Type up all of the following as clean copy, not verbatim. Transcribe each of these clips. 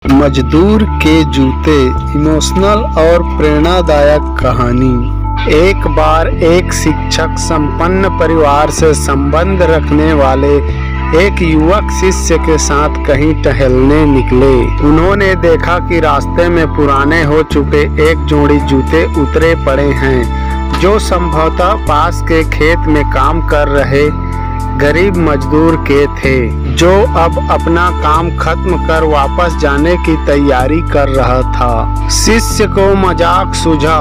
मजदूर के जूते, इमोशनल और प्रेरणादायक कहानी। एक बार एक शिक्षक संपन्न परिवार से संबंध रखने वाले एक युवक शिष्य के साथ कहीं टहलने निकले। उन्होंने देखा कि रास्ते में पुराने हो चुके एक जोड़ी जूते उतरे पड़े हैं, जो संभवतः पास के खेत में काम कर रहे गरीब मजदूर के थे, जो अब अपना काम खत्म कर वापस जाने की तैयारी कर रहा था। शिष्य को मजाक सूझा।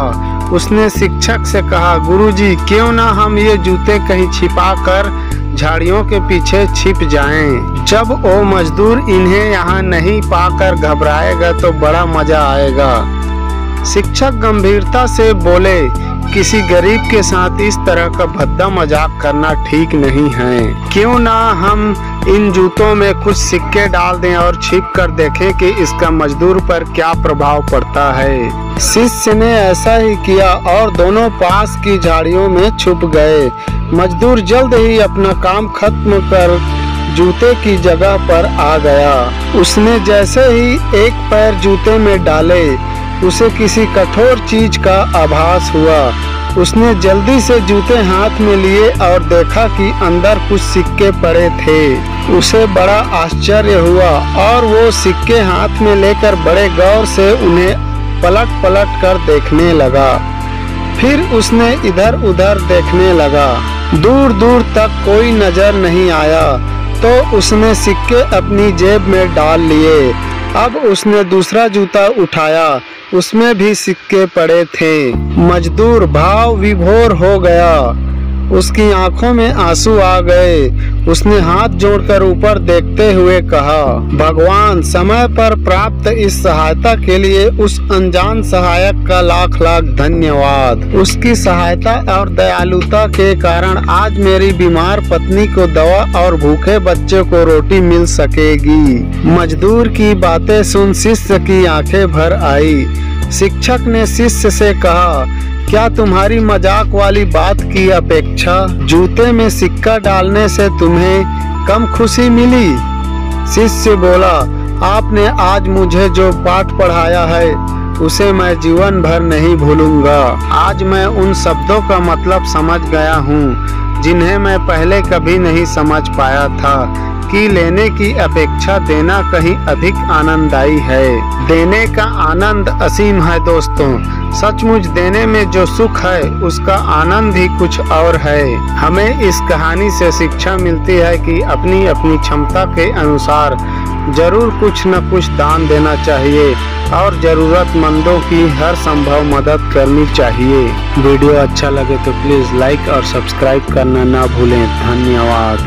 उसने शिक्षक से कहा, गुरुजी, क्यों ना हम ये जूते कहीं छिपा कर झाड़ियों के पीछे छिप जाएं। जब वो मजदूर इन्हें यहाँ नहीं पाकर घबराएगा तो बड़ा मजा आएगा। शिक्षक गंभीरता से बोले, किसी गरीब के साथ इस तरह का भद्दा मजाक करना ठीक नहीं है। क्यों ना हम इन जूतों में कुछ सिक्के डाल दें और छिप कर देखें कि इसका मजदूर पर क्या प्रभाव पड़ता है। शिष्य ने ऐसा ही किया और दोनों पास की झाड़ियों में छुप गए। मजदूर जल्द ही अपना काम खत्म कर जूते की जगह पर आ गया। उसने जैसे ही एक पैर जूते में डाले, उसे किसी कठोर चीज का आभास हुआ। उसने जल्दी से जूते हाथ में लिए और देखा कि अंदर कुछ सिक्के पड़े थे। उसे बड़ा आश्चर्य हुआ और वो सिक्के हाथ में लेकर बड़े गौर से उन्हें पलट पलट कर देखने लगा। फिर उसने इधर उधर देखने लगा। दूर दूर तक कोई नजर नहीं आया तो उसने सिक्के अपनी जेब में डाल लिए। अब उसने दूसरा जूता उठाया, उसमें भी सिक्के पड़े थे। मजदूर भाव विभोर हो गया। उसकी आंखों में आंसू आ गए। उसने हाथ जोड़कर ऊपर देखते हुए कहा, भगवान, समय पर प्राप्त इस सहायता के लिए उस अनजान सहायक का लाख लाख धन्यवाद। उसकी सहायता और दयालुता के कारण आज मेरी बीमार पत्नी को दवा और भूखे बच्चे को रोटी मिल सकेगी। मजदूर की बातें सुन शिष्य की आंखें भर आई। शिक्षक ने शिष्य से कहा, क्या तुम्हारी मजाक वाली बात की अपेक्षा जूते में सिक्का डालने से तुम्हें कम खुशी मिली? शिष्य बोला, आपने आज मुझे जो पाठ पढ़ाया है उसे मैं जीवन भर नहीं भूलूंगा। आज मैं उन शब्दों का मतलब समझ गया हूँ जिन्हें मैं पहले कभी नहीं समझ पाया था कि लेने की अपेक्षा देना कहीं अधिक आनंददायी है। देने का आनंद असीम है दोस्तों। सचमुच देने में जो सुख है उसका आनंद ही कुछ और है। हमें इस कहानी से शिक्षा मिलती है कि अपनी अपनी क्षमता के अनुसार जरूर कुछ न कुछ दान देना चाहिए और जरूरतमंदों की हर संभव मदद करनी चाहिए। वीडियो अच्छा लगे तो प्लीज़ लाइक और सब्सक्राइब करना ना भूलें। धन्यवाद।